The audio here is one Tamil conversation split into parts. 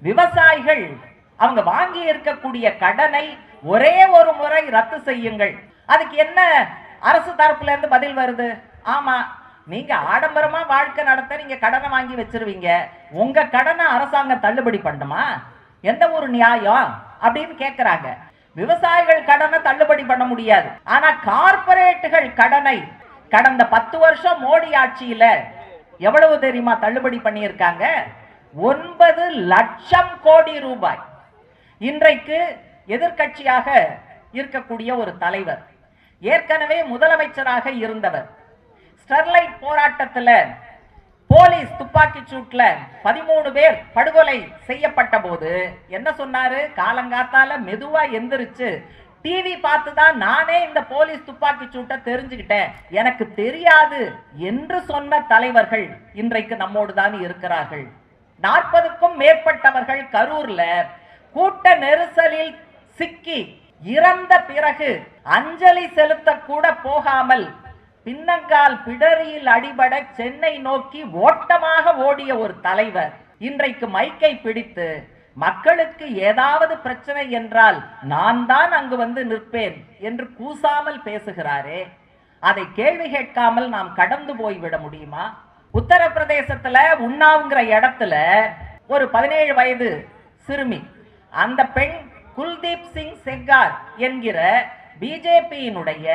விவசாயிகள் அவங்க வாங்கி இருக்கக்கூடிய கடனை ஒரே ஒரு முறை ரத்து செய்யுங்கள். அதுக்கு என்ன அரசு தரப்புல இருந்து பதில் வருது? ஆமா, நீங்க ஆடம்பரமா வாழ்க்கை நடத்த நீங்க கடனை வாங்கி வச்சிருவீங்க, உங்க கடனை அரசாங்கம் தள்ளுபடி பண்ணுமா? எந்த ஒரு நியாயம் அப்படின்னு கேட்கிறாங்க. விவசாயிகள் கடனை தள்ளுபடி பண்ண முடியாது. ஆனா கார்ப்பரேட்டுகள் கடனை கடந்த 10 வருஷம் மோடி ஆட்சியில எவ்வளவு தெரியுமா தள்ளுபடி பண்ணியிருக்காங்க? 9 லட்சம் கோடி ரூபாய். இன்றைக்கு எதிர்க்கட்சியாக இருக்கக்கூடிய ஒரு தலைவர், ஏற்கனவே முதலமைச்சராக இருந்தவர், ஸ்டெர்லைட் போராட்டத்தில் போலீஸ் துப்பாக்கி சூட்ல 13 பேர் படுகொலை செய்யப்பட்ட போது என்ன சொன்னாரு? காலங்காத்தால மெதுவா எந்திரிச்சு டிவி பார்த்து தான் நானே இந்த போலீஸ் துப்பாக்கி சூட்டை தெரிஞ்சுக்கிட்டேன், எனக்கு தெரியாது என்று சொன்ன தலைவர்கள் இன்றைக்கு நம்மோடு தான் இருக்கிறார்கள். 40க்கும் மேற்பட்டவர்கள் கரூர்ல கூட்ட நெரிசலில் சிக்கி இறந்த பிறகு அஞ்சலி செலுத்த கூட போகாமல் பின்னங்கால் பிடரியில் அடிபட சென்னை நோக்கி ஓட்டமாக ஓடிய ஒரு தலைவர் இன்றைக்கு மைக்கை பிடித்து மக்களுக்கு ஏதாவது பிரச்சனை என்றால் நான் தான் அங்கு வந்து நிற்பேன் என்று கூசாமல் பேசுகிறாரே, அதை கேள்வி கேட்காமல் நாம் கடந்து போய்விட முடியுமா? உத்தரப்பிரதேசத்துல உன்னாவுங்கிற இடத்துல ஒரு 17 வயது சிறுமி, அந்த பெண் குல்தீப் சிங் செங்கார் என்கிற பிஜேபியினுடைய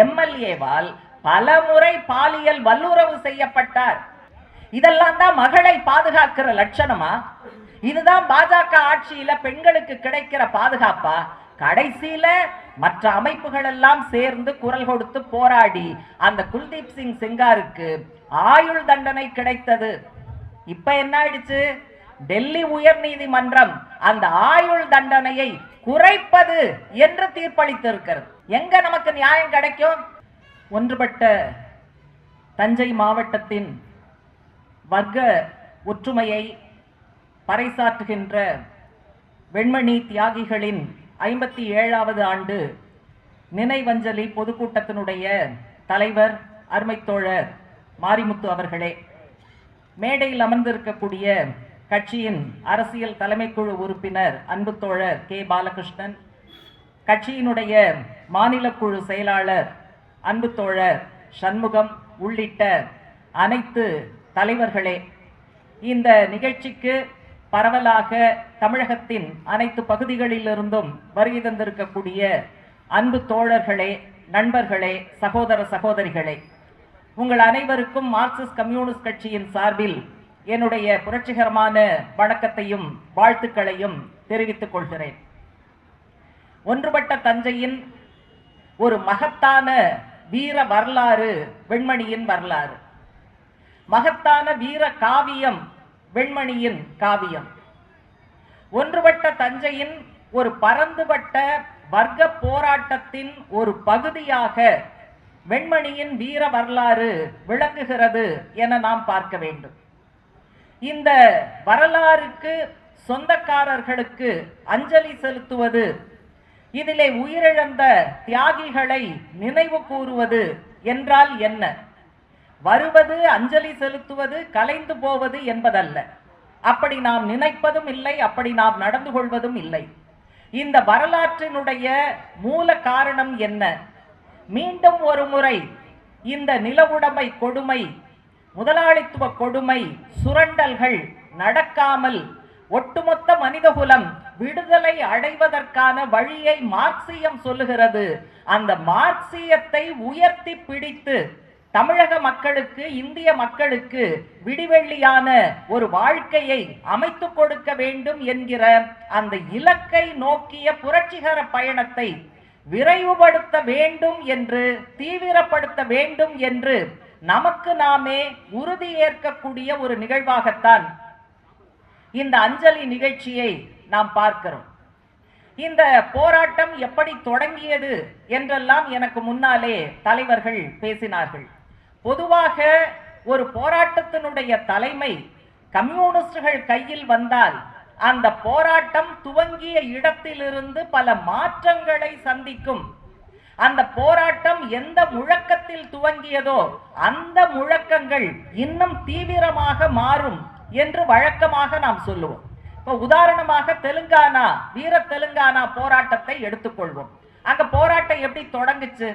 எம்எல்ஏவால் பலமுறை பாலியல் வல்லுறவு செய்யப்பட்டார். இதெல்லாம் தான் மகளை பாதுகாக்கிற லட்சணமா? இதுதான் பாஜக ஆட்சியில பெண்களுக்கு கிடைக்கிற பாதுகாப்பா? கடைசியில மற்ற அமைப்புகள் எல்லாம் சேர்ந்து குரல் கொடுத்து போராடி அந்த குல்தீப் சிங் செங்காருக்கு ஆயுள் தண்டனை கிடைத்தது. இப்ப என்ன ஆயிடுச்சு? டெல்லி உயர் நீதிமன்றம் அந்த ஆயுள் தண்டனையை குறைப்பது என்று தீர்ப்பளித்திருக்கிறது. எங்க நமக்கு நியாயம் கிடைக்கும்? ஒன்றுபட்ட தஞ்சை மாவட்டத்தின் வர்க்க ஒற்றுமையை பறைசாற்றுகின்ற வெண்மணி தியாகிகளின் 57வது ஆண்டு நினைவஞ்சலி பொதுக்கூட்டத்தினுடைய தலைவர் அருமைத்தோழர் மாரிமுத்து அவர்களே, மேடையில் அமர்ந்திருக்கக்கூடிய கட்சியின் அரசியல் தலைமைக்குழு உறுப்பினர் அன்பு தோழர் கே பாலகிருஷ்ணன், கட்சியினுடைய மாநில குழு செயலாளர் அன்பு தோழர் சண்முகம் உள்ளிட்ட அனைத்து தலைவர்களே, இந்த நிகழ்ச்சிக்கு பரவலாக தமிழகத்தின் அனைத்து பகுதிகளிலிருந்தும் வருகை தந்திருக்கக்கூடிய அன்பு தோழர்களே, நண்பர்களே, சகோதர சகோதரிகளே, உங்கள் அனைவருக்கும் மார்க்சிஸ்ட் கம்யூனிஸ்ட் கட்சியின் சார்பில் என்னுடைய புரட்சிகரமான வணக்கத்தையும் வாழ்த்துக்களையும் தெரிவித்துக் கொள்கிறேன். ஒன்றுபட்ட தஞ்சையின் ஒரு மகத்தான வீர வரலாறு வெண்மணியின் வரலாறு, மகத்தான வீர காவியம் வெண்மணியின் காவியம். ஒன்றுபட்ட தஞ்சையின் ஒரு பரந்துபட்ட வர்க்க போராட்டத்தின் ஒரு பகுதியாக வெண்மணியின் வீர வரலாறு விளங்குகிறது என நாம் பார்க்க வேண்டும். இந்த வரலாறுக்கு சொந்தக்காரர்களுக்கு அஞ்சலி செலுத்துவது, இதிலே உயிரிழந்த தியாகிகளை நினைவு கூறுவது என்றால் என்ன? வருவது, அஞ்சலி செலுத்துவது, கலைந்து போவது என்பதல்ல. அப்படி நாம் நினைப்பதும் இல்லை, அப்படி நாம் நடந்து கொள்வதும் இல்லை. இந்த வரலாற்றினுடைய மூல காரணம் என்ன? மீண்டும் ஒரு முறை இந்த நிலவுடைமை கொடுமை, முதலாளித்துவ கொடுமை, சுரண்டல்கள் நடக்காமல் ஒட்டுமொத்த மனிதகுலம் விடுதலை அடைவதற்கான வழியை மார்க்சியம் சொல்லுகிறது. அந்த மார்க்சியத்தை உயர்த்தி பிடித்து தமிழக மக்களுக்கு, இந்திய மக்களுக்கு விடிவெள்ளியான ஒரு வாழ்க்கையை அமைத்து கொடுக்க வேண்டும் என்கிற அந்த இலக்கை நோக்கிய புரட்சிகர பயணத்தை விரைவுபடுத்த வேண்டும் என்று, தீவிரப்படுத்த வேண்டும் என்று நமக்கு நாமே உறுதி ஏற்கக்கூடிய ஒரு நிகழ்வாகத்தான் இந்த அஞ்சலி நிகழ்ச்சியை நாம் பார்க்கிறோம். இந்த போராட்டம் எப்படி தொடங்கியது என்றெல்லாம் எனக்கு முன்னாலே தலைவர்கள் பேசினார்கள். பொதுவாக ஒரு போராட்டத்தினுடைய தலைமை கம்யூனிஸ்டுகள் கையில் வந்தால் அந்த போராட்டம் துவங்கிய இடத்திலிருந்து பல மாற்றங்களை சந்திக்கும். அந்த போராட்டம் எந்த முழக்கத்தில் துவங்கியதோ அந்த முழக்கங்கள் இன்னும் தீவிரமாக மாறும் என்று வழக்கமாக நாம் சொல்லுவோம். இப்போ உதாரணமாக தெலுங்கானா, வீர தெலுங்கானா போராட்டத்தை எடுத்துக்கொள்வோம். அங்க போராட்டம் எப்படி தொடங்குச்சு?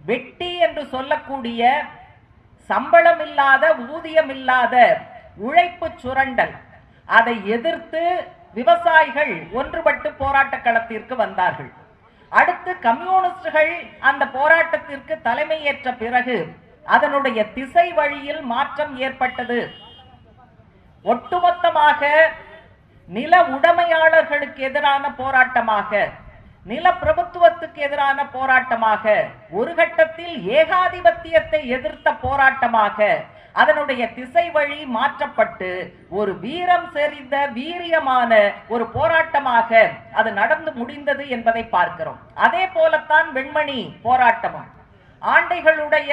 வெட்டி என்று சொல்லக்கூடிய சம்பளம் இல்லாத, ஊதியம் இல்லாத உழைப்பு சுரண்டல், அதை எதிர்த்து விவசாயிகள் ஒன்றுபட்டு போராட்ட களத்திற்கு வந்தார்கள். அடுத்து கம்யூனிஸ்டுகள் அந்த போராட்டத்திற்கு தலைமையேற்ற பிறகு அதனுடைய திசை வழியில் மாற்றம் ஏற்பட்டது. ஒட்டுமொத்தமாக நில உடைமையாளர்களுக்கு எதிரான போராட்டமாக, நில பிரபுத்துவத்துக்கு எதிரான போராட்டமாக, ஒரு கட்டத்தில் ஏகாதிபத்தியத்தை எதிர்த்த போராட்டமாக அதனுடைய திசை வழி மாற்றப்பட்டு ஒரு வீரம் செறிந்த வீரியமான ஒரு போராட்டமாக அது நடந்து முடிந்தது என்பதை பார்க்கிறோம். அதே போலத்தான் வெண்மணி போராட்டமும் ஆண்டைகளுடைய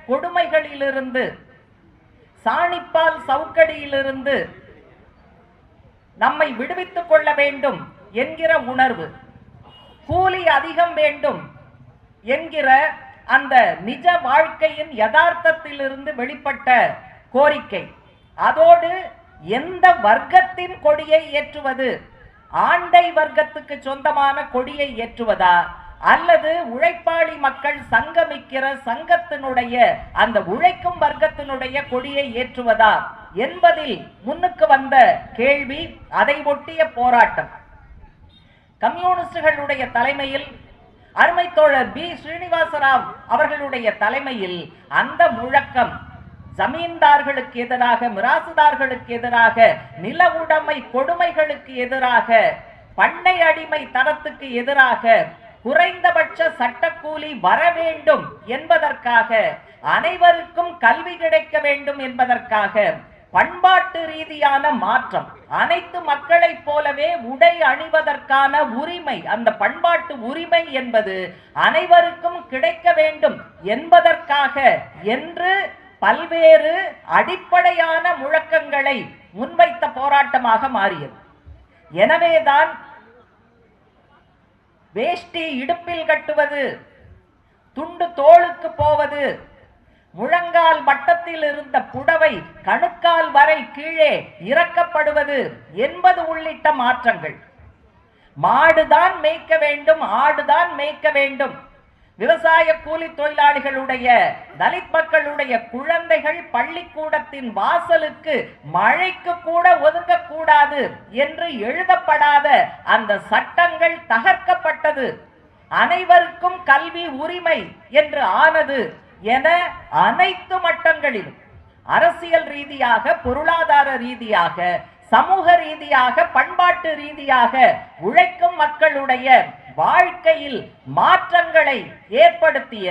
கொடுமைகளிலிருந்து, சாணிப்பால் சவுக்கடியிலிருந்து நம்மை விடுவித்துக் கொள்ள வேண்டும் என்கிற உணர்வு, கூலி அதிகம் வேண்டும் என்கிற அந்த நிஜ வாழ்க்கையின் யதார்த்தத்திலிருந்து வெளிப்பட்ட கோரிக்கை, அதோடு எந்த வர்க்கத்தின் கொடியை ஏற்றுவது, ஆண்டை வர்க்கத்துக்கு சொந்தமான கொடியை ஏற்றுவதா அல்லது உழைப்பாளி மக்கள் சங்கமிக்கிற சங்கத்தினுடைய அந்த உழைக்கும் வர்க்கத்தினுடைய கொடியை ஏற்றுவதா என்பதில் முன்னுக்கு வந்த கேள்வி, அதை ஒட்டிய போராட்டம். கம்யூனிஸ்டுகளுடைய தலைமையில், அருமை தோழர் பி ஸ்ரீனிவாசராவ் அவர்களுடைய தலைமையில் அந்த முழக்கம் ஜமீன்தார்களுக்கு எதிராக, மிராசுதார்களுக்கு எதிராக, நில உடைமை கொடுமைகளுக்கு எதிராக, பண்ணை அடிமை தரத்துக்கு எதிராக, குறைந்தபட்ச சட்டக்கூலி வர வேண்டும் என்பதற்காக, அனைவருக்கும் கல்வி கிடைக்க வேண்டும் என்பதற்காக, பண்பாட்டு ரீதியான மாற்றம், அனைத்து மக்களைப் போலவே உடை அணிவதற்கான உரிமை, அந்த பண்பாட்டு உரிமை என்பது அனைவருக்கும் கிடைக்க வேண்டும் என்பதற்காக என்று பல்வேறு அடிப்படையான முழக்கங்களை முன்வைத்த போராட்டமாக மாறியது. எனவேதான் வேஷ்டி இடுப்பில் கட்டுவது, துண்டு தோளுக்கு போவது, முழங்கால் மட்டத்தில் இருந்த புடவை கணுக்கால் வரை கீழே இறக்கப்படுவது என்பது உள்ளிட்ட மாற்றங்கள். மாடுதான் மேய்க்க வேண்டும், ஆடுதான் மேய்க்க வேண்டும். விவசாய கூலி தொழிலாளிகளுடைய, தலித் மக்களுடைய குழந்தைகள் பள்ளிக்கூடத்தின் வாசலுக்கு மழைக்கு கூட ஒதுங்கக்கூடாது என்று எழுதப்படாத அந்த சட்டங்கள் தகர்க்கப்பட்டது. அனைவருக்கும் கல்வி உரிமை என்று ஆனது என அனைத்து மட்டங்களிலும், அரசியல் ரீதியாக, பொருளாதார ரீதியாக, சமூக ரீதியாக, பண்பாட்டு ரீதியாக உழைக்கும் மக்களுடைய வாழ்க்கையில் மாற்றங்களை ஏற்படுத்திய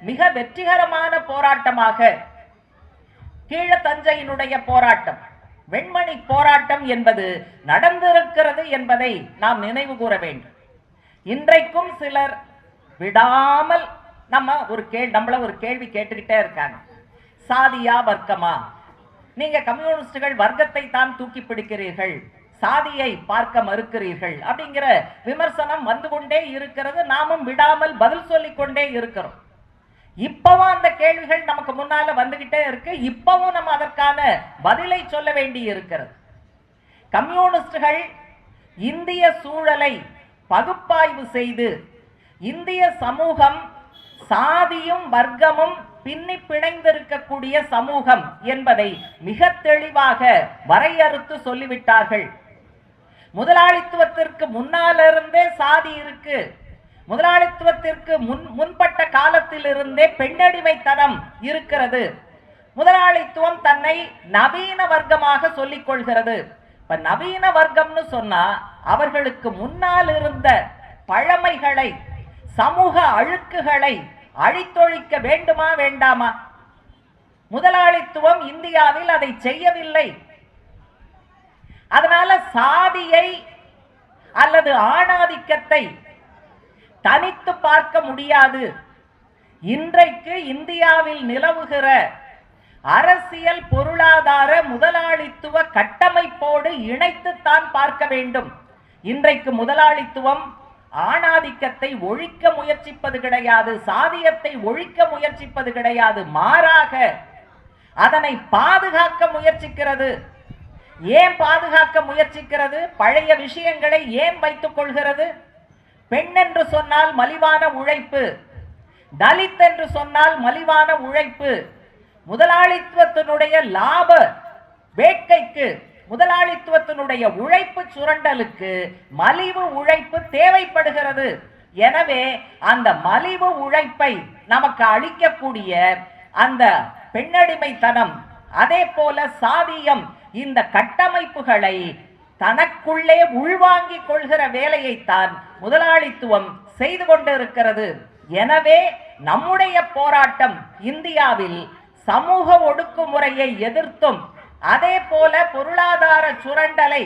மிக வெற்றிகரமான போராட்டமாக கீழ தஞ்சையினுடைய போராட்டம், வெண்மணி போராட்டம் என்பது நடந்திருக்கிறது என்பதை நாம் நினைவு கூற வேண்டும். இன்றைக்கும் சிலர் விடாமல் நம்மள ஒரு கேள்வி கேட்டுக்கிட்டே இருக்காங்க. சாதியா வர்க்கமா? நீங்க கம்யூனிஸ்டுகள் வர்க்கத்தை தான் தூக்கி பிடிக்கிறீர்கள், சாதியை பார்க்க மறுக்கிறீர்கள் அப்படிங்கிற விமர்சனம் வந்து கொண்டே இருக்கிறது. நாமும் விடாமல் பதில் சொல்லிக் கொண்டே இருக்கிறோம். இப்பவும் அந்த கேள்விகள் நமக்கு முன்னால வந்துகிட்டே இருக்கு. இப்பவும் நம்ம அதற்கான பதிலை சொல்ல வேண்டி இருக்கிறது. கம்யூனிஸ்டுகள் இந்திய சூழலை பகுப்பாய்வு செய்து, இந்திய சமூகம் சாதியும் வர்க்கமும் பின்னி பிணைந்திருக்கக்கூடிய சமூகம் என்பதை மிக தெளிவாக வரையறுத்து சொல்லிவிட்டார்கள். முதலாளித்துவத்திற்கு முன்னாலிருந்தே சாதி இருக்கு. முதலாளித்துவத்திற்கு முன்பட்ட காலத்திலிருந்தே பெண்ணடிமைத்தனம் இருக்கிறது. முதலாளித்துவம் தன்னை நவீன வர்க்கமாக சொல்லிக் கொள்கிறது. இப்ப நவீன வர்க்கம்னு சொன்னா அவர்களுக்கு முன்னால் இருந்த பழமைகளை, சமூக அழுக்குகளை அழித்தொழிக்க வேண்டுமா வேண்டாமா? முதலாளித்துவம் இந்தியாவில் அதை செய்யவில்லை. அதனால சாதியை அல்லது ஆணாதிக்கத்தை தனித்து பார்க்க முடியாது. இன்றைக்கு இந்தியாவில் நிலவுகிற அரசியல், பொருளாதார, முதலாளித்துவ கட்டமைப்போடு இணைத்துத்தான் பார்க்க வேண்டும். இன்றைக்கு முதலாளித்துவம் ஆணாதிக்கத்தை ஒழிக்க முயற்சிப்பது கிடையாது, சாதியத்தை ஒழிக்க முயற்சிப்பது கிடையாது. மாறாக அதனை பாதுகாக்க முயற்சிக்கிறது. ஏன் பாதுகாக்க முயற்சிக்கிறது? பழைய விஷயங்களை ஏன் வைத்துக் கொள்கிறது? பெண் என்று சொன்னால் மலிவான உழைப்பு, தலித் என்று சொன்னால் மலிவான உழைப்பு, முதலாளித்துவத்தினுடைய லாப வேட்கைக்கு, முதலாளித்துவத்தினுடைய உழைப்பு சுரண்டலுக்கு மலிவு உழைப்பு தேவைப்படுகிறது. எனவே அந்த மலிவு உழைப்பை நமக்கு அளிக்கக்கூடிய அந்த பெண்ணடிமைத்தனம், அதே போல சாதியம், இந்த கட்டமைப்புகளை தனக்குள்ளே உள்வாங்கிக் கொள்கிற வேலையைத்தான் முதலாளித்துவம் செய்து கொண்டிருக்கிறது. எனவே நம்முடைய போராட்டம் இந்தியாவில் சமூக ஒடுக்குமுறையை எதிர்த்தும், அதே போல பொருளாதார சுரண்டலை,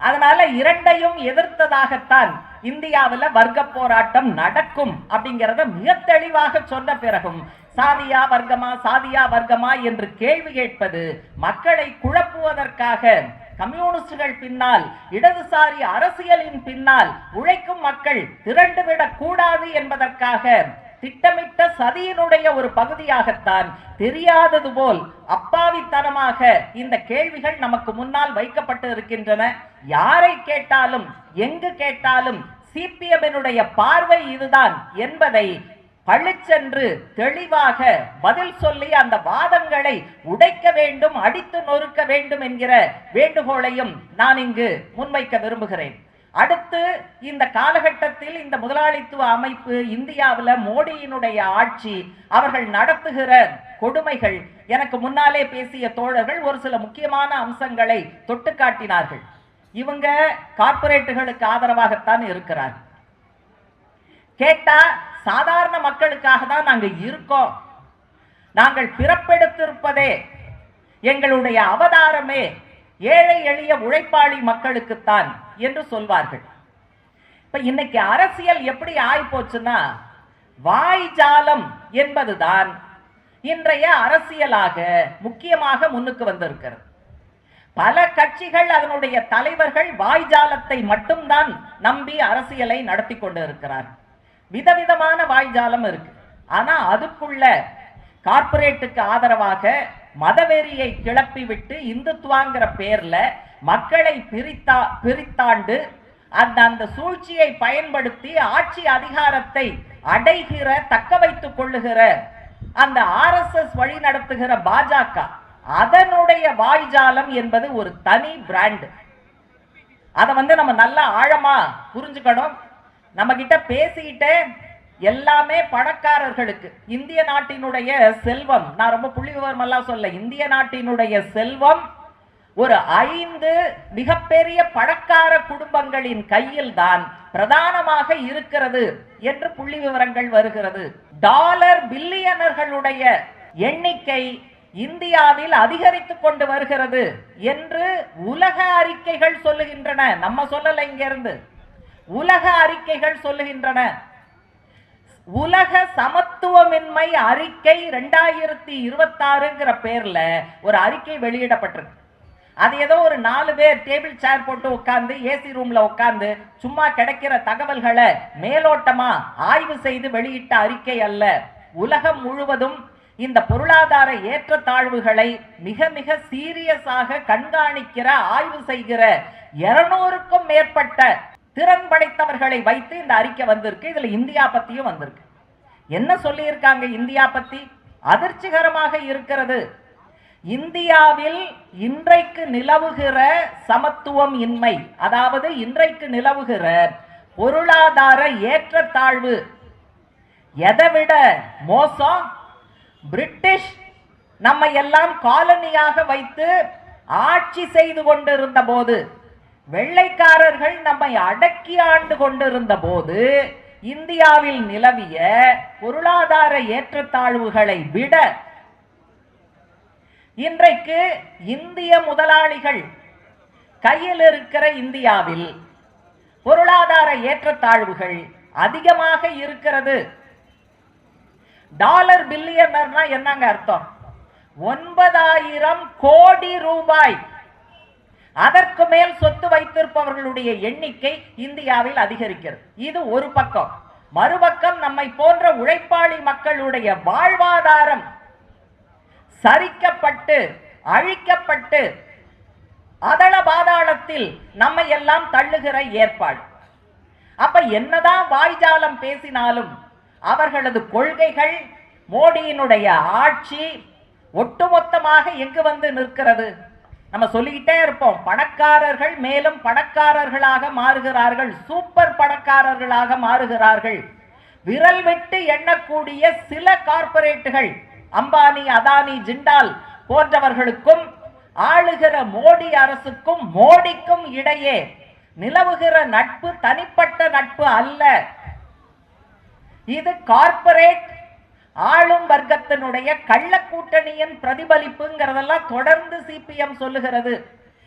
அதனால இரண்டையும் எதிர்த்ததாகத்தான் இந்தியாவில் வர்க்க போராட்டம் நடக்கும் அப்படிங்கிறத மிக தெளிவாக சொன்ன பிறகும் சாதியா வர்க்கமா சாதியா வர்க்கமா என்று கேள்வி கேட்பது மக்களை குழப்புவதற்காக, கம்யூனிஸ்டுகள் பின்னால், இடதுசாரி அரசியலின் பின்னால் உழைக்கும் மக்கள் திரண்டுவிடக் கூடாது என்பதற்காக திட்டமிட்ட சதியினுடைய ஒரு பகுதியாகத்தான் தெரியாதது போல் அப்பாவித்தனமாக இந்த கேள்விகள் நமக்கு முன்னால் வைக்கப்பட்டு இருக்கின்றன. யாரை கேட்டாலும் எங்கு கேட்டாலும் சிபிஎம்னுடைய பார்வை இதுதான் என்பதை பழிச்சென்று தெளிவாக பதில் சொல்லி அந்த வாதங்களை உடைக்க வேண்டும், அடித்து நொறுக்க வேண்டும் என்கிற வேண்டுகோளையும் நான் இங்கு முன்வைக்க விரும்புகிறேன். அடுத்து இந்த காலகட்டத்தில் இந்த முதலாளித்துவ அமைப்பு இந்தியாவில் மோடியினுடைய ஆட்சி, அவர்கள் நடத்துகிற கொடுமைகள், எனக்கு முன்னாலே பேசிய தோழர்கள் ஒரு சில முக்கியமான அம்சங்களை தொட்டு காட்டினார்கள். இவங்க கார்ப்பரேட்டுகளுக்கு ஆதரவாகத்தான் இருக்கிறார். கேட்டா சாதாரண மக்களுக்காக தான் நாங்கள் இருக்கோம், நாங்கள் பிறப்பெடுத்திருப்பதே, எங்களுடைய அவதாரமே ஏழை எளிய உழைப்பாளி மக்களுக்குத்தான் என்று சொல்வார்கள். இப்ப இன்னைக்கு அரசியல் எப்படி ஆயிப்போச்சுன்னா, வாய்ஜாலம் என்பதுதான் இன்றைய அரசியலாக முக்கியமாக முன்னுக்கு வந்திருக்கிறது. பல கட்சிகள், அதனுடைய தலைவர்கள் வாய்ஜாலத்தை மட்டும்தான் நம்பி அரசியலை நடத்தி கொண்டு இருக்கிறார். விதவிதமான வாய்ஜாலம் இருக்கு. ஆனா அதுக்குள்ள கார்ப்பரேட்டுக்கு ஆதரவாக மதவெறியை கிளப்பி விட்டு இந்துத்துவாங்கிற பேர்ல மக்களை பிரித்தாண்டு அந்த சூழ்ச்சியை பயன்படுத்தி ஆட்சி அதிகாரத்தை அடைகிற, தக்க வைத்துக் கொள்ளுகிற அந்த RSS வழி நடத்துகிற பாஜக, அதனுடைய வாய்ஜாலம் என்பது ஒரு தனி பிராண்ட். அதை நம்ம நல்லா ஆழமா புரிஞ்சுக்கணும். நம்ம கிட்ட பேசிக்கிட்டே எல்லாமே பணக்காரர்களுக்கு, இந்திய நாட்டினுடைய செல்வம், நான் ரொம்ப புள்ளி விவரம் எல்லாம் சொல்ல, இந்திய நாட்டினுடைய செல்வம் ஒரு 5 மிகப்பெரிய பணக்கார குடும்பங்களின் கையில் தான் பிரதானமாக இருக்கிறது என்று புள்ளி விவரங்கள் வருகிறது. டாலர் பில்லியனர்களுடைய எண்ணிக்கை இந்தியாவில் அதிகரித்துக் கொண்டு வருகிறது என்று உலக அறிக்கைகள் சொல்லுகின்றன. நம்ம சொல்லல, இங்க இருந்து உலக அறிக்கைகள் சொல்லுகின்றன. உலக சமத்துவமின்மை அறிக்கை 2026ங்கிற பேர்ல ஒரு அறிக்கை வெளியிடப்பட்டிருக்கு. அது ஏதோ ஒரு 4 பேர் டேபிள் சேர் போட்டு உட்கார்ந்து ஏசி ரூம்ல உட்கார்ந்து சும்மா கிடைக்கிற தகவல்களை மேலோட்டமா ஆய்வு செய்து வெளியிட்ட அறிக்கை அல்ல. உலகம் முழுவதும் இந்த பொருளாதார ஏற்றத்தாழ்வுகளை மிக மிக சீரியஸாக கண்காணிக்கிற, ஆய்வு செய்கிற 200க்கும் மேற்பட்ட திறன் படைத்தவர்களை வைத்து இந்த அறிக்கை வந்திருக்கு. இதுல இந்தியா பத்தியும் வந்திருக்கு. என்ன சொல்லி இருக்காங்க இந்தியா பத்தி? அதிர்ச்சிகரமாக இருக்கிறது. இந்தியாவில் இன்றைக்கு நிலவுகிற சமத்துவம் இன்மை, அதாவது இன்றைக்கு நிலவுகிற பொருளாதார ஏற்றத்தாழ்வு எதைவிட மோசம். பிரிட்டிஷ் நம்மை எல்லாம் காலனியாக வைத்து ஆட்சி செய்து கொண்டிருந்த போது, வெள்ளைக்காரர்கள் நம்மை அடக்கி ஆண்டு கொண்டிருந்த போது இந்தியாவில் நிலவிய பொருளாதார ஏற்றத்தாழ்வுகளை விட இன்றைக்கு இந்திய முதலாளிகள் கையில் இருக்கிற இந்தியாவில் பொருளாதார ஏற்றத்தாழ்வுகள் அதிகமாக இருக்கிறது. டாலர் பில்லியனர்னா என்னங்க அர்த்தம்? 9000 கோடி ரூபாய், அதற்கு மேல் சொத்து வைத்திருப்பவர்களுடைய எண்ணிக்கை இந்தியாவில் அதிகரிக்கிறது. இது ஒரு பக்கம். மறுபக்கம் நம்மை போன்ற உழைப்பாளி மக்களுடைய வாழ்வாதாரம் சரிக்கப்பட்டு அழிக்கப்பட்டு அதள பாதாளத்தில் நம்மை எல்லாம் தள்ளுகிற ஏற்பாடு. அப்ப என்னதான் வாய்ஜாலம் பேசினாலும் அவர்களது கொள்கைகள், மோடியினுடைய ஆட்சி ஒட்டுமொத்தமாக எங்கு வந்து நிற்கிறது? நம்ம சொல்லிக்கிட்டே இருப்போம், பணக்காரர்கள் மேலும் பணக்காரர்களாக மாறுகிறார்கள், சூப்பர் பணக்காரர்களாக மாறுகிறார்கள். விரல் விட்டு எண்ணக்கூடிய சில கார்ப்பரேட்டுகள், அம்பானி, அதானி, ஜிண்டால் போன்றவர்களுக்கும் ஆளுகிற மோடி அரசுக்கும் மோடிக்கும் இடையே நிலவுகிற நட்பு தனிப்பட்ட நட்பு அல்ல. இது கார்ப்பரேட் ஆளும் வர்க்கத்தினுடைய கள்ள கூட்டணியின் பிரதிபலிப்புங்கிறதெல்லாம் தொடர்ந்து சிபிஎம் சொல்லுகிறது.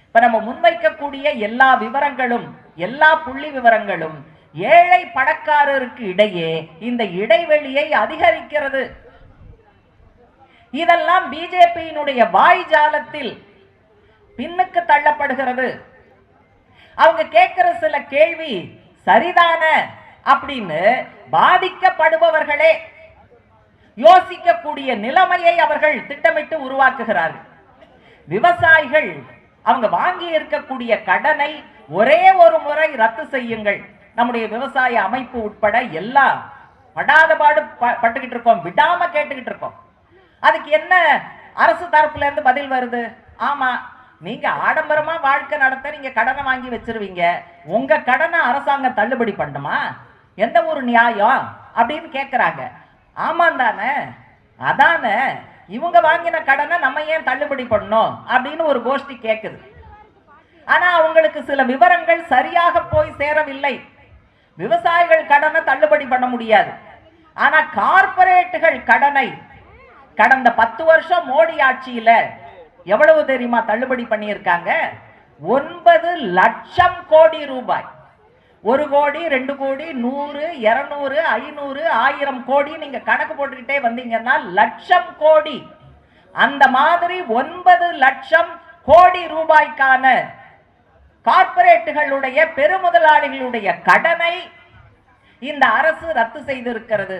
இப்ப நம்ம முன்வைக்கக்கூடிய எல்லா விவரங்களும், எல்லா புள்ளி விவரங்களும் ஏழை பணக்காரருக்கு இடையே இந்த இடைவெளியை அதிகரிக்கிறது. இதெல்லாம் பிஜேபியினுடைய வாய்ஜாலத்தில் பின்னுக்கு தள்ளப்படுகிறது. அவங்க கேட்கிற சில கேள்வி சரிதான அப்படின்னு பாதிக்கப்படுபவர்களே யோசிக்கக்கூடிய நிலைமையை அவர்கள் திட்டமிட்டு உருவாக்குகிறார்கள். விவசாயிகள் அவங்க வாங்கி இருக்கக்கூடிய கடனை ஒரே ஒரு முறை ரத்து செய்யுங்கள். நம்முடைய விவசாய அமைப்பு உட்பட எல்லாம் படாத பாடு பட்டுக்கிட்டு இருக்கோம், விடாம கேட்டுக்கிட்டு இருக்கோம். அதுக்கு என்ன அரசு தரப்புல இருந்து பதில் வருது? ஆமா, நீங்க ஆடம்பரமா வாழ்க்கை நடத்த நீங்க கடனை வாங்கி வச்சிருவீங்க, உங்க கடனை அரசாங்கம் தள்ளுபடி பண்ணுமா? எந்த ஒரு நியாயம் அப்படின்னு கேட்கிறாங்க. ஆமாம் தானே, அதானே, இவங்க வாங்கின கடனை நம்ம ஏன் தள்ளுபடி பண்ணணும் அப்படின்னு ஒரு கோஷ்டி கேட்குது. ஆனா அவங்களுக்கு சில விவரங்கள் சரியாக போய் சேரவில்லை. விவசாயிகள் கடனை தள்ளுபடி பண்ண முடியாது, ஆனா கார்ப்பரேட்டுகள் கடனை கடந்த 10 வருஷம் மோடி ஆட்சியில எவ்வளவு தெரியுமா தள்ளுபடி பண்ணியிருக்காங்க? 9 லட்சம் கோடி ரூபாய். 1 கோடி, 2 கோடி, 100, 200, 500, 1000 கோடி நீங்க கணக்கு போட்டுக்கிட்டே வந்தீங்கன்னா லட்சம் கோடி. அந்த மாதிரி 9 லட்சம் கோடி ரூபாய்க்கான கார்ப்பரேட்டுகளுடைய பெருமுதலாளிகளுடைய கடனை இந்த அரசு ரத்து செய்திருக்கிறது.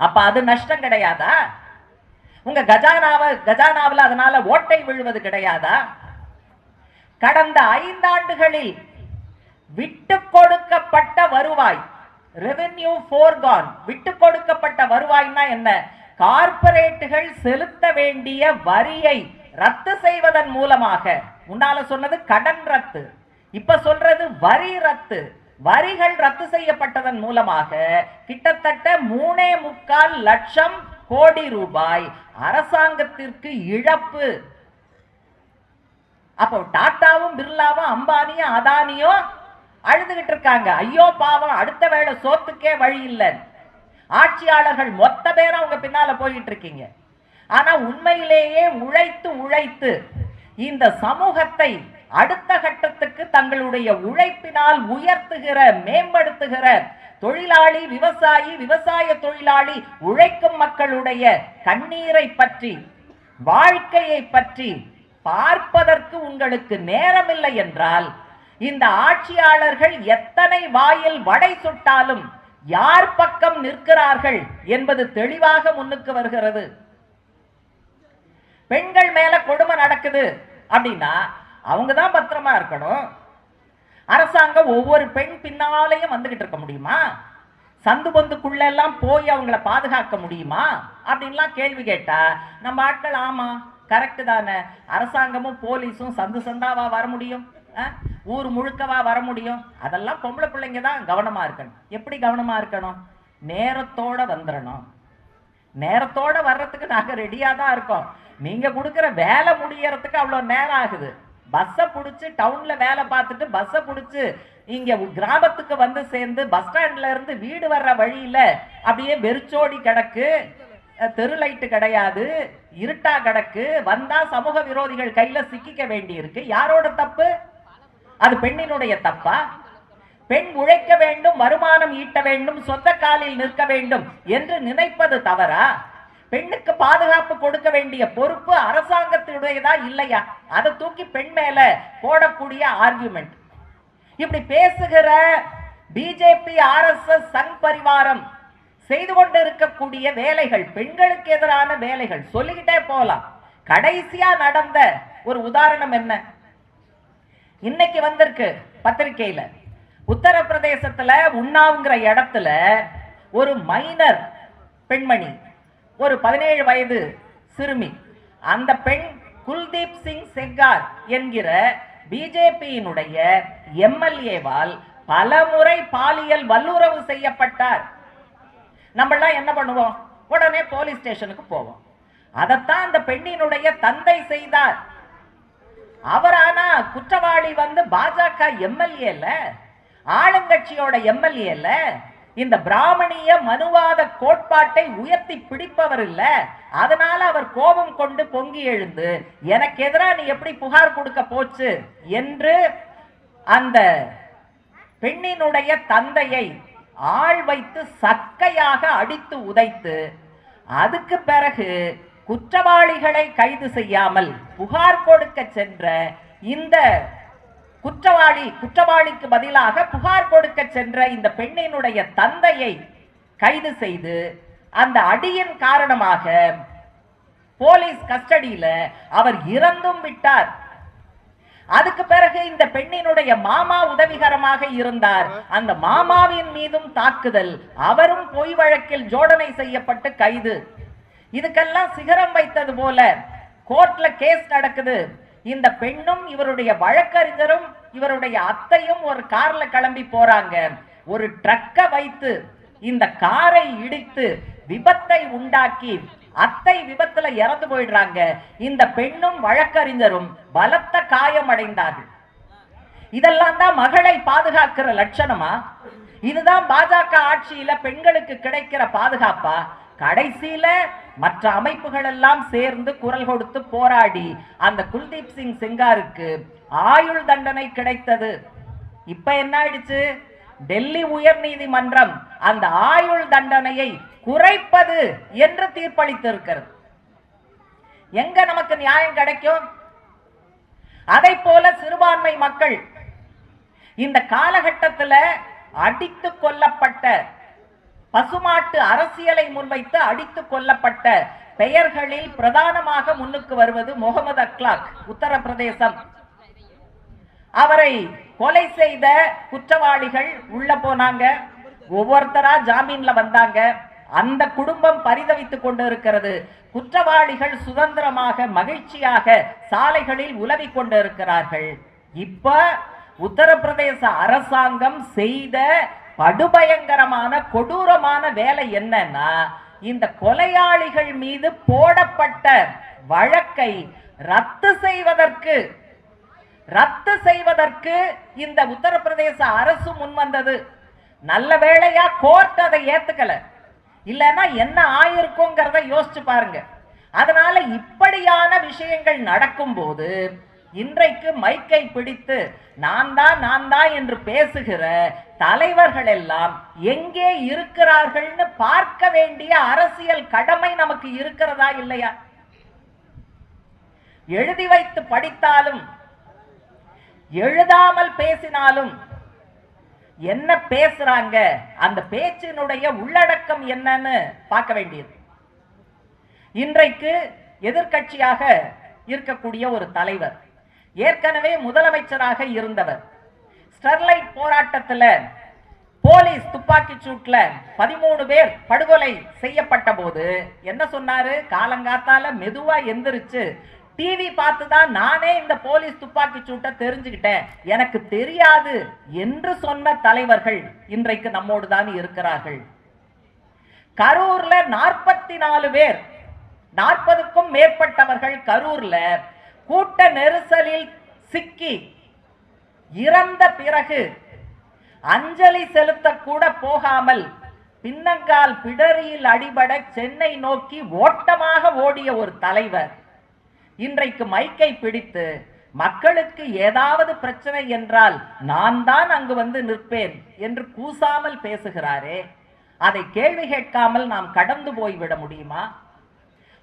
அப்ப அது நஷ்டம் கிடையாதா? உங்க கஜானாவில் அதனால ஓட்டை விழுவது கிடையாதா? கடந்த 5 ஆண்டுகளில் விட்டு கொடுக்கப்பட்ட வருவாய், ரெவென்யூ ஃபோர்கான், விட்டு கொடுக்கப்பட்ட வருவாய்னா என்ன? கார்ப்பரேட்டுகள் செலுத்த வேண்டிய வரியை ரத்து செய்வதன் மூலமாக, முன்னால சொன்னது கடன் ரத்து, இப்ப சொல்றது வரி ரத்து. வரிகள் ரத்து செய்யப்பட்டதன் மூலமாக கிட்டத்தட்ட 3.25 லட்சம் கோடி ரூபாய் அரசாங்கத்திற்கு இழப்பு. அப்போ டாட்டாவும் பிர்லாவும் அம்பானியும் அதானியும் அழுதுகிட்டு இருக்காங்க, ஐயோ பாவம், அடுத்த வேளை சோத்துக்கே வழி இல்லை. ஆட்சியாளர்கள் மொத்த பேரும் அவங்க பின்னால போயிட்டு இருக்கீங்க. ஆனா உண்மையிலேயே உழைத்து உழைத்து இந்த சமூகத்தை அடுத்த கட்டத்துக்கு தங்களுடைய உழைப்பினால் உயர்த்துகிற, மேம்படுத்துகிற தொழிலாளி, விவசாயி, விவசாய தொழிலாளி, உழைக்கும் மக்களுடைய கண்ணீரை பற்றி, வாழ்க்கையை பற்றி பார்ப்பதற்கு உங்களுக்கு நேரமில்லை என்றால் இந்த ஆட்சியாளர்கள் எத்தனை வாயில் வடை சுட்டாலும் யார் பக்கம் நிற்கிறார்கள் என்பது தெளிவாக முன்னுக்கு வருகிறது. பெண்கள் மேல கொடுமை நடக்குது அப்படின்னா அவங்க தான் பத்திரமா இருக்கணும். அரசாங்கம் ஒவ்வொரு பெண் பின்னாலையும் வந்துகிட்டு இருக்க முடியுமா? சந்து பொந்துக்குள்ள எல்லாம் போய் அவங்கள பாதுகாக்க முடியுமா அப்படின்லாம் கேள்வி கேட்டா நம்ம ஆட்கள் ஆமா கரெக்டு தானே, அரசாங்கமும் போலீஸும் சந்து சந்தாவா வர முடியும், ஊர் முழுக்கவா வர முடியும்? அதெல்லாம் பொம்பளை பிள்ளைங்க தான் கவனமா இருக்கணும். எப்படி கவனமா இருக்கணும்? நேரத்தோட வந்துடணும். நேரத்தோட வர்றதுக்கு நாங்க ரெடியா தான் இருக்கோம். நீங்க கொடுக்குற வேலை முடியறதுக்கு அவ்வளவு நேரம் ஆகுது. பஸ்ஸை பிடிச்சி டவுன்ல வேலை பார்த்துட்டு பஸ்ஸை பிடிச்சி இங்க கிராமத்துக்கு வந்து சேர்ந்து பஸ் ஸ்டாண்ட்ல இருந்து வீடு வர்ற வழியில அப்படியே வெறிச்சோடி கிடக்கு, தெரு லைட்டு கிடையாது, இருட்டா கிடக்கு. வந்தா சமூக விரோதிகள் கையில சிக்கிக்க வேண்டி இருக்கு. யாரோட தப்பு? அது பெண்ணினுடைய தப்பா? பெண் உழைக்க வேண்டும், வருமானம் ஈட்ட வேண்டும், சொந்த காலில் நிற்க வேண்டும் என்று நினைப்பது தவறா? பெண்ணுக்கு பாதுகாப்பு கொடுக்க வேண்டிய பொறுப்பு அரசாங்கத்தினுடையதா இல்லையா? அதை தூக்கி பெண் மேல போடக்கூடிய ஆர்குமெண்ட். இப்படி பேசுகிற பிஜேபி, ஆர்எஸ்எஸ், சங் பரிவாரம் செய்து கொண்டு இருக்கக்கூடிய வேலைகள், பெண்களுக்கு எதிரான வேலைகள் சொல்லிக்கிட்டே போலாம். கடைசியா நடந்த ஒரு உதாரணம் என்ன? இன்னைக்கு வந்திருக்கு பத்திரிகையில, உத்தரப்பிரதேசத்துல உன்னாவ்ங்கிற இடத்துல ஒரு மைனர் பெண்மணி, ஒரு 17 வயது சிறுமி, அந்த பெண் குல்தீப் சிங் செங்கார் என்கிற பிஜேபியினுடைய எம்எல்ஏவால் பலமுறை பாலியல் வல்லுறவு செய்யப்பட்டார். நம்மளாம் என்ன பண்ணுவோம்? உடனே போலீஸ் ஸ்டேஷனுக்கு போவோம். அதைத்தான் அந்த பெண்ணினுடைய தந்தை செய்தார். அவரானா குற்றவாளி வந்து பாஜக எம்எல்ஏல, ஆளுங்கட்சியோட எம்எல்ஏல, இந்த பிராமணிய மனுவாத கோட்பாட்டை உயர்த்தி பிடிப்பவர் இல்ல. அதனால அவர் கோபம் கொண்டு பொங்கி எழுந்து எனக்கு எதிராக நீ எப்படி புகார் கொடுக்க போச்சு என்று அந்த பெண்ணினுடைய தந்தையை ஆள் வைத்து சக்கையாக அடித்து உதைத்து, அதுக்கு பிறகு குற்றவாளிகளை கைது செய்யாமல் புகார் கொடுக்க சென்ற இந்த குற்றவாளிக்கு பதிலாக புகார் கொடுக்க சென்ற இந்த பெண்ணினுடைய தந்தையை கைது செய்து அந்த அடியின் காரணமாக போலீஸ் கஸ்டடியில அவர் இறந்தும் விட்டார். அதுக்கு பிறகு இந்த பெண்ணினுடைய மாமா உதவிகரமாக இருந்தார். அந்த மாமாவின் மீதும் தாக்குதல், அவரும் பொய் வழக்கில் ஜோடனை செய்யப்பட்டு கைது. இதுக்கெல்லாம் சிகரம் வைத்தது போல கோர்ட்ல கேஸ் நடக்குது. இந்த பெண்ணும் இவருடைய வழக்கறிஞரும் இவருடைய அத்தையும் ஒரு கார்ல கிளம்பி போறாங்க. ஒரு ட்ரக்கை வைத்து இந்த காரை இடித்து விபத்தை உண்டாக்கி அத்தை விபத்துல இறந்து போயிடுறாங்க. இந்த பெண்ணும் வழக்கறிஞரும் பலத்த காயம் அடைந்தார்கள். இதெல்லாம் தான் மகளை பாதுகாக்கிற லட்சணமா? இதுதான் பாஜக ஆட்சியில பெண்களுக்கு கிடைக்கிற பாதுகாப்பா? கடைசியில மற்ற அமைப்புகள் எல்லாம் சேர்ந்து குரல் கொடுத்து போராடி அந்த குல்தீப் சிங் செங்காருக்கு ஆயுள் தண்டனை கிடைத்தது. இப்ப என்ன ஆயிடுச்சு? டெல்லி உயர் நீதிமன்றம் அந்த ஆயுள் தண்டனையை குறைப்பது என்று தீர்ப்பளித்திருக்கிறது. எங்க நமக்கு நியாயம் கிடைக்கும்? அதை போல சிறுபான்மை மக்கள் இந்த காலகட்டத்தில் அடித்து கொல்லப்பட்ட, பசுமாட்டு அரசியலை முன்வைத்து அடித்து கொல்லப்பட்ட பெயர்களில் பிரதானமாக முன்னுக்கு வருவது முகமது அக்லாக், உத்தரப்பிரதேசம். அவரை கொலை செய்த குற்றவாளிகள் உள்ள போனாங்க, ஒவ்வொருத்தரா ஜாமீன்ல வந்தாங்க. அந்த குடும்பம் பரிதவித்துக் கொண்டு இருக்கிறது. குற்றவாளிகள் சுதந்திரமாக மகிழ்ச்சியாக சாலைகளில் உலவிக் கொண்டு இருக்கிறார்கள். இப்ப உத்தரப்பிரதேச அரசாங்கம் செய்த படுபயங்கரமான கொடூரமான வேலை என்னன்னா, இந்த கொலையாளிகள் மீது போடப்பட்ட வழக்கை ரத்து செய்வதற்கு இந்த உத்தரப்பிரதேச அரசு முன்வந்தது. நல்ல வேளையா கோர்ட் அதை ஏத்துக்கல, இல்லைன்னா என்ன ஆயிருக்குங்கிறத யோசிச்சு பாருங்க. அதனால இப்படியான விஷயங்கள் நடக்கும் போது இன்றைக்கு மைக்கை பிடித்து நான் தான் என்று பேசுகிற தலைவர்கள் எல்லாம் எங்கே இருக்கிறார்கள்னு பார்க்க வேண்டிய அரசியல் கடமை நமக்கு இருக்கிறதா இல்லையா? எழுதி வைத்து படித்தாலும் எழுதாமல் பேசினாலும் என்ன பேசுறாங்க, அந்த பேச்சினுடைய உள்ளடக்கம் என்னன்னு பார்க்க வேண்டியது. இன்றைக்கு எதிர்க்கட்சியாக இருக்கக்கூடிய ஒரு தலைவர், ஏற்கனவே முதலமைச்சராக இருந்தவர், ஸ்டெர்லைட் போராட்டத்தில் போலீஸ் துப்பாக்கி சூட்ல 13 பேர் படுகொலை செய்யப்பட்ட போது என்ன சொன்னாரு? காலங்காத்தால மெதுவா எந்திரிச்சு டிவி பார்த்துதான் நானே இந்த போலீஸ் துப்பாக்கி சூட்டை தெரிஞ்சுக்கிட்டேன், எனக்கு தெரியாது என்று சொன்ன தலைவர்கள் இன்றைக்கு நம்மோடு தான் இருக்கிறார்கள். கரூர்ல 44 பேர், 40க்கும் மேற்பட்டவர்கள் கரூர்ல கூட்ட நெரிசலில் சிக்கி இறந்த பிறகு அஞ்சலி செலுத்த கூட போகாமல் பின்னங்கால் பிடரியில் அடிபட சென்னை நோக்கி ஓட்டமாக ஓடிய ஒரு தலைவர் இன்றைக்கு மைக்கை பிடித்து மக்களுக்கு ஏதாவது பிரச்சனை என்றால் நான் தான் அங்கு வந்து நிற்பேன் என்று கூசாமல் பேசுகிறாரே, அதை கேள்வி கேட்காமல் நாம் கடந்து போய்விட முடியுமா?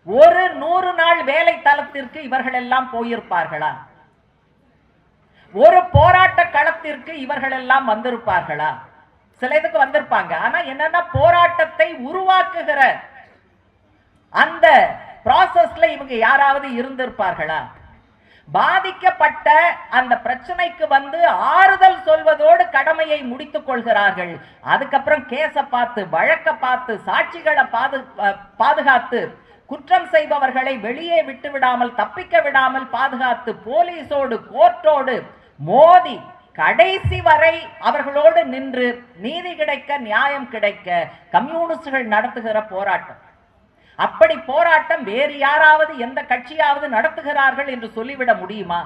ஒரு 100 நாள் வேலை தளத்திற்கு இவர்கள் எல்லாம் போயிருப்பார்களா? ஒரு போராட்ட களத்திற்கு இவர்கள் எல்லாம் வந்திருப்பார்களா? சில இதுக்கு வந்திருப்பாங்க. ஆனா என்னன்னா, போராட்டத்தை உருவாக்குகிற அந்த ப்ராசஸ்ல இவங்க யாராவது இருந்திருப்பார்களா? பாதிக்கப்பட்ட அந்த பிரச்சனைக்கு வந்து ஆறுதல் சொல்வதோடு கடமையை முடித்துக் கொள்கிறார்கள். அதுக்கப்புறம் கேஸ பார்த்து, வழக்க பார்த்து, சாட்சிகளை பாதுகாத்து, குற்றம் செய்பவர்களை வெளியே விட்டு விடாமல், தப்பிக்க விடாமல் பாதுகாத்து, போலீஸோடு கோர்ட்டோடு மோதி கடைசி வரை அவர்களோடு நின்று நீதி கிடைக்க, நியாயம் கிடைக்க கம்யூனிஸ்டுகள் நடத்துகிற போராட்டம். அப்படி போராட்டம் வேறு யாராவது எந்த கட்சியாவது நடத்துகிறார்கள் என்று சொல்லிவிட முடியுமா?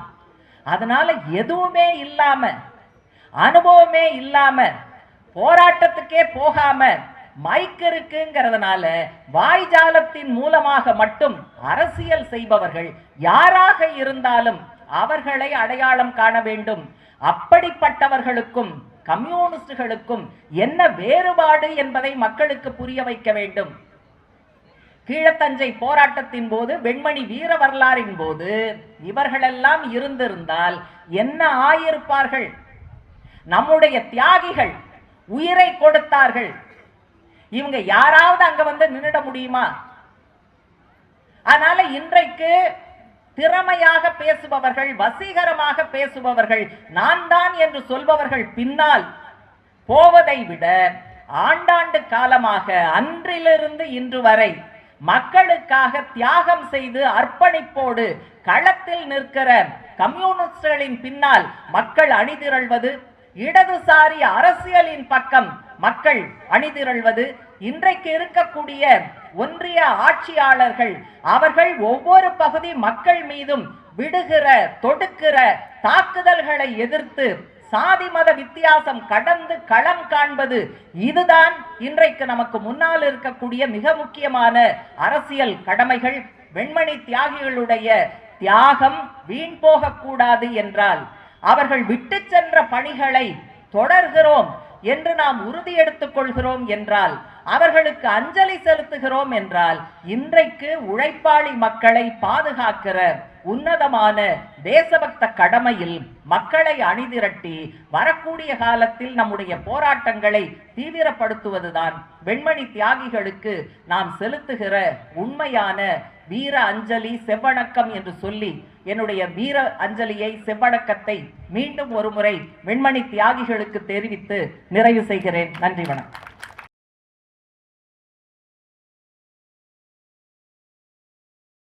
அதனால எதுவுமே இல்லாம, அனுபவமே இல்லாம, போராட்டத்துக்கே போகாம மைக் இருக்குங்கிறதுனால வாய்ஜாலத்தின் மூலமாக மட்டும் அரசியல் செய்பவர்கள் யாராக இருந்தாலும் அவர்களை அடையாளம் காண வேண்டும். அப்படிப்பட்டவர்களுக்கும் கம்யூனிஸ்டுகளுக்கும் என்ன வேறுபாடு என்பதை மக்களுக்கு புரிய வைக்க வேண்டும். கீழத்தஞ்சை போராட்டத்தின் போது, வெண்மணி வீர வரலாறின் போது இவர்களெல்லாம் இருந்திருந்தால் என்ன ஆயிருப்பார்கள்? நம்முடைய தியாகிகள் உயிரை கொடுத்தார்கள். இவங்க யாராவது அங்க வந்து நின்னுட முடியுமா? அதனால இன்றைக்கு திறமையாக பேசுபவர்கள், வசீகரமாக பேசுபவர்கள், நான் தான் என்று சொல்பவர்கள் பின்னால் போவதை விட ஆண்டாண்டு காலமாக அன்றிலிருந்து இன்று வரை மக்களுக்காக தியாகம் செய்து அர்ப்பணிப்போடு களத்தில் நிற்கிற கம்யூனிஸ்டுகளின் பின்னால் மக்கள் அணிதிரள்வது, இடதுசாரி அரசியலின் பக்கம் மக்கள் அணிதிரள்வது, இன்றைக்கு இருக்கக்கூடிய ஒன்றிய ஆட்சியாளர்கள் அவர்கள் ஒவ்வொரு பகுதி மக்கள் மீதும் விடுகிற, தொடுக்கிற தாக்குதல்களை எதிர்த்து சாதி மத வித்தியாசம் கடந்து களம் காண்பது, இதுதான் இன்றைக்கு நமக்கு முன்னால் இருக்கக்கூடிய மிக முக்கியமான அரசியல் கடமைகள். வெண்மணி தியாகிகளுடைய தியாகம் வீண் போகக்கூடாது என்றால், அவர்கள் விட்டு சென்ற பணிகளை தொடர்கிறோம் என்று நாம் உறுதி எடுத்துக் கொள்கிறோம் என்றால், அவர்களுக்கு அஞ்சலி செலுத்துகிறோம் என்றால், இன்றைக்கு உழைப்பாளி மக்களை பாதுகாக்கிற உன்னதமான தேசபக்த கடமையில் மக்களை அணிதிரட்டி வரக்கூடிய காலத்தில் நம்முடைய போராட்டங்களை தீவிரப்படுத்துவதுதான் வெண்மணி தியாகிகளுக்கு நாம் செலுத்துகிற உண்மையான வீர அஞ்சலி, செவ்வணக்கம் என்று சொல்லி என்னுடைய வீர அஞ்சலியை, செவ்வணக்கத்தை மீண்டும் ஒரு முறை வெண்மணி தியாகிகளுக்கு தெரிவித்து நிறைவு செய்கிறேன். நன்றி, வணக்கம்.